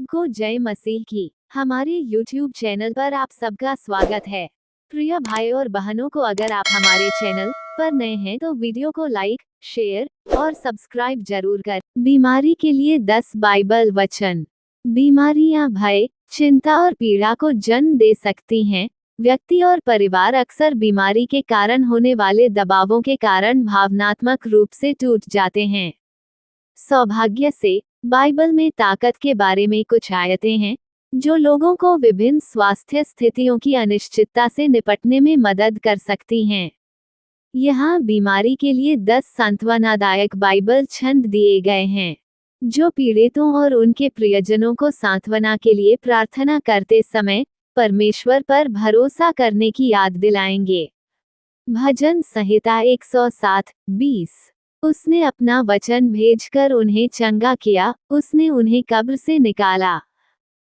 सबको जय मसीह की। हमारे YouTube चैनल पर आप सबका स्वागत है। प्रिय भाई और बहनों को, अगर आप हमारे चैनल पर नए हैं तो वीडियो को लाइक, शेयर और सब्सक्राइब जरूर कर। बीमारी के लिए 10 बाइबल वचन। बीमारियां भय, चिंता और पीड़ा को जन्म दे सकती हैं। व्यक्ति और परिवार अक्सर बीमारी के कारण होने वाले दबावों के कारण भावनात्मक रूप से टूट जाते हैं। सौभाग्य से बाइबल में ताकत के बारे में कुछ आयतें हैं जो लोगों को विभिन्न स्वास्थ्य स्थितियों की अनिश्चितता से निपटने में मदद कर सकती हैं। यहाँ बीमारी के लिए 10 सांत्वनादायक बाइबल छंद दिए गए हैं जो पीड़ितों और उनके प्रियजनों को सांत्वना के लिए प्रार्थना करते समय परमेश्वर पर भरोसा करने की याद दिलाएंगे। भजन संहिता 107:20। उसने अपना वचन भेजकर उन्हें चंगा किया, उसने उन्हें कब्र से निकाला।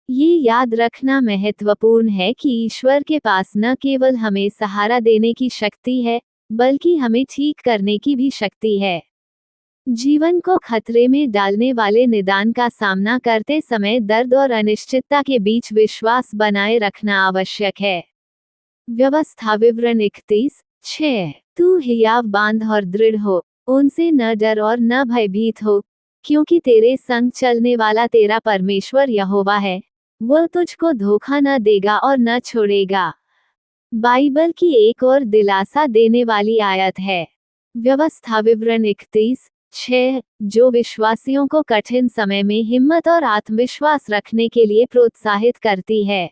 ये याद रखना महत्वपूर्ण है कि ईश्वर के पास न केवल हमें सहारा देने की शक्ति है, बल्कि हमें ठीक करने की भी शक्ति है। जीवन को खतरे में डालने वाले निदान का सामना करते समय दर्द और अनिश्चितता के बीच विश्वास बनाए रखना आवश्यक है। व्यवस्था विवरण 31:6। तू हियाव बांध और दृढ़ हो, उनसे न डर और न भयभीत हो, क्योंकि तेरे संग चलने वाला तेरा परमेश्वर यहोवा है। वह तुझको धोखा न देगा और न छोड़ेगा। बाइबल की एक और दिलासा देने वाली आयत है। व्यवस्था विवरण 31:6, जो विश्वासियों को कठिन समय में हिम्मत और आत्मविश्वास रखने के लिए प्रोत्साहित करती है।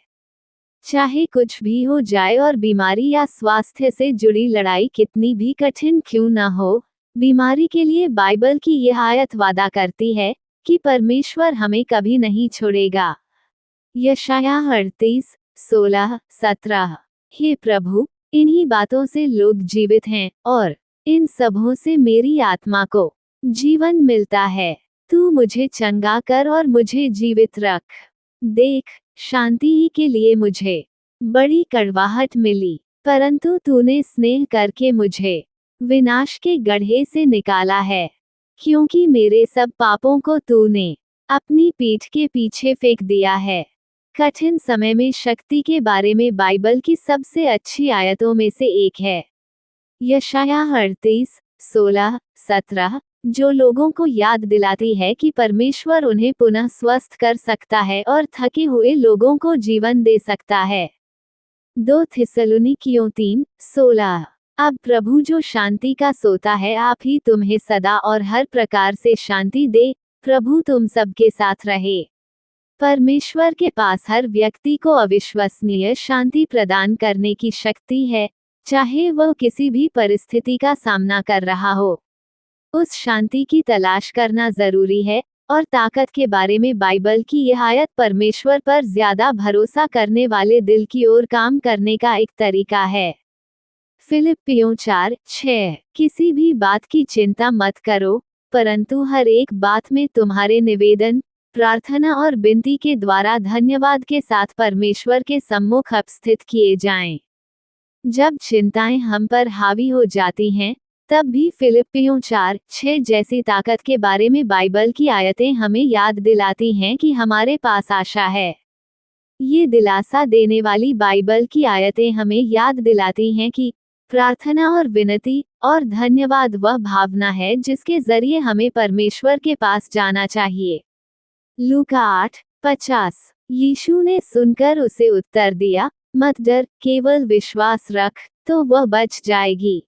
चाहे कुछ भी हो जाए और बीमारी या स्वास्थ्य से जुड़ी लड़ाई कितनी भी कठिन क्यों न हो, बीमारी के लिए बाइबल की यह आयत वादा करती है कि परमेश्वर हमें कभी नहीं छोड़ेगा। यशायाह 38:16-17। हे प्रभु, इन्हीं बातों से लोग जीवित हैं और इन सबों से मेरी आत्मा को जीवन मिलता है। तू मुझे चंगा कर और मुझे जीवित रख। देख, शांति ही के लिए मुझे बड़ी कड़वाहट मिली, परंतु तूने स्नेह करके मुझे विनाश के गड्ढे से निकाला है, क्योंकि मेरे सब पापों को तूने अपनी पीठ के पीछे फेंक दिया है। कठिन समय में शक्ति के बारे में बाइबल की सबसे अच्छी आयतों में से एक है यशायाह 38:16-17, जो लोगों को याद दिलाती है कि परमेश्वर उन्हें पुनः स्वस्थ कर सकता है और थके हुए लोगों को जीवन दे सकता है। 2 थिस्सलुनीकियों 3:16। अब प्रभु जो शांति का सोता है, आप ही तुम्हें सदा और हर प्रकार से शांति दे। प्रभु तुम सबके साथ रहे। परमेश्वर के पास हर व्यक्ति को अविश्वसनीय शांति प्रदान करने की शक्ति है, चाहे वह किसी भी परिस्थिति का सामना कर रहा हो। उस शांति की तलाश करना जरूरी है, और ताकत के बारे में बाइबल की यह आयत परमेश्वर पर ज्यादा भरोसा करने वाले दिल की ओर काम करने का एक तरीका है। फिलिप्पियों 4:6। किसी भी बात की चिंता मत करो, परंतु हर एक बात में तुम्हारे निवेदन, प्रार्थना और विनती के द्वारा धन्यवाद के साथ परमेश्वर के सम्मुख उपस्थित किए जाएं। जब चिंताएं हम पर हावी हो जाती हैं, तब भी फिलिप्पियों 4:6 जैसी ताकत के बारे में बाइबल की आयतें हमें याद दिलाती हैं कि हमारे पास आशा है। ये दिलासा देने वाली बाइबल की आयतें हमें याद दिलाती हैं कि प्रार्थना और विनती और धन्यवाद वह भावना है जिसके जरिए हमें परमेश्वर के पास जाना चाहिए। लूका 8:50। यीशु ने सुनकर उसे उत्तर दिया, मत डर, केवल विश्वास रख, तो वह बच जाएगी।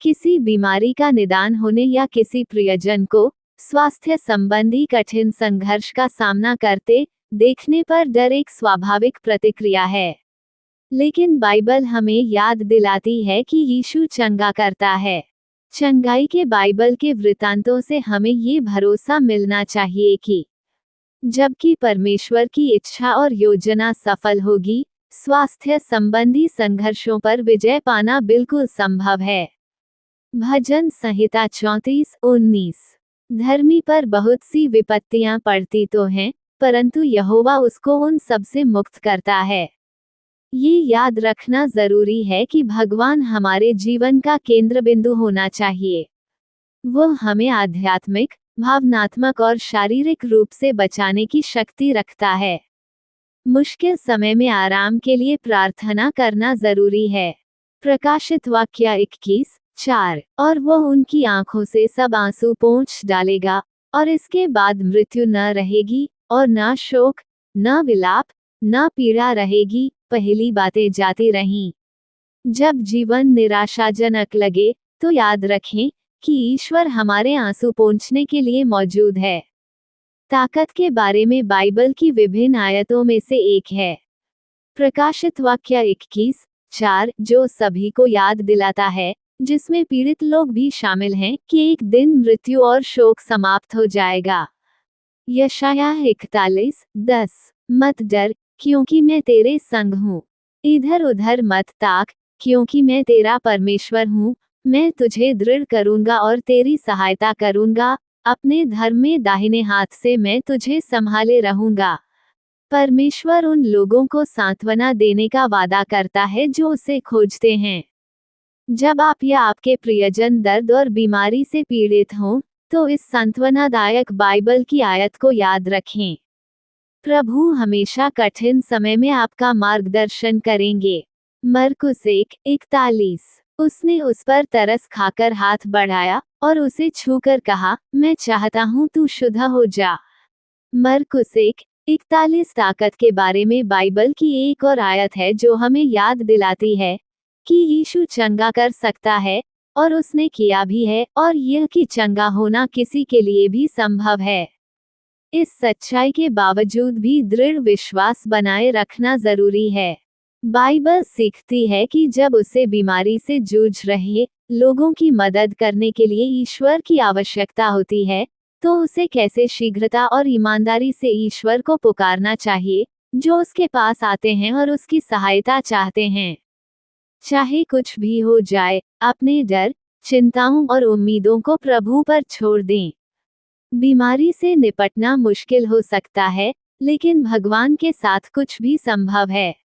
किसी बीमारी का निदान होने या किसी प्रियजन को स्वास्थ्य संबंधी कठिन संघर्ष का सामना करते देखने पर डर एक स्वाभाविक प्रतिक्रिया है, लेकिन बाइबल हमें याद दिलाती है कि यीशु चंगा करता है। चंगाई के बाइबल के वृत्तांतों से हमें ये भरोसा मिलना चाहिए कि जबकि परमेश्वर की इच्छा और योजना सफल होगी, स्वास्थ्य संबंधी संघर्षों पर विजय पाना बिल्कुल संभव है। भजन संहिता 34:19। धर्मी पर बहुत सी विपत्तियां पड़ती तो हैं, परंतु यहोवा उसको उन सब से मुक्त करता है। ये याद रखना जरूरी है कि भगवान हमारे जीवन का केंद्र बिंदु होना चाहिए। वह हमें आध्यात्मिक, भावनात्मक और शारीरिक रूप से बचाने की शक्ति रखता है। मुश्किल समय में आराम के लिए प्रार्थना करना जरूरी है। प्रकाशित वाक्य 21:4 और वह उनकी आंखों से सब आंसू पोंछ डालेगा, और इसके बाद मृत्यु न रहेगी, और न शोक, न विलाप, न पीड़ा रहेगी, पहली बातें जाती रहीं। जब जीवन निराशाजनक लगे, तो याद रखें कि ईश्वर हमारे आंसू पोंछने के लिए मौजूद है। ताकत के बारे में बाइबल की विभिन्न आयतों में से एक है प्रकाशित वाक्य 21:4, जो सभी को याद दिलाता है, जिसमें पीड़ित लोग भी शामिल हैं, कि एक दिन मृत्यु और शोक समाप्त हो जाएगा। यशायाह 41:10 मत डर, क्योंकि मैं तेरे संग हूँ। इधर उधर मत ताक, क्योंकि मैं तेरा परमेश्वर हूँ। मैं तुझे दृढ़ करूँगा और तेरी सहायता करूँगा। अपने धर्म में दाहिने हाथ से मैं तुझे संभाले रहूँगा। परमेश्वर उन लोगों को सांत्वना देने का वादा करता है जो उसे खोजते हैं। जब आप या आपके प्रियजन दर्द और बीमारी से पीड़ित हों, तो इस सांत्वनादायक बाइबल की आयत को याद रखें। प्रभु हमेशा कठिन समय में आपका मार्गदर्शन करेंगे। मरकुस 1:41 उसने उस पर तरस खाकर हाथ बढ़ाया और उसे छूकर कहा, मैं चाहता हूँ तू शुद्ध हो जा। मरकुस 1:41 ताकत के बारे में बाइबल की एक और आयत है जो हमें याद दिलाती है कि यीशु चंगा कर सकता है, और उसने किया भी है, और यह कि चंगा होना किसी के लिए भी संभव है। इस सच्चाई के बावजूद भी दृढ़ विश्वास बनाए रखना जरूरी है। बाइबल सीखती है कि जब उसे बीमारी से जूझ रहे लोगों की मदद करने के लिए ईश्वर की आवश्यकता होती है, तो उसे कैसे शीघ्रता और ईमानदारी से ईश्वर को पुकारना चाहिए, जो उसके पास आते हैं और उसकी सहायता चाहते हैं। चाहे कुछ भी हो जाए, अपने डर, चिंताओं और उम्मीदों को प्रभु पर छोड़ दें। बीमारी से निपटना मुश्किल हो सकता है, लेकिन भगवान के साथ कुछ भी संभव है।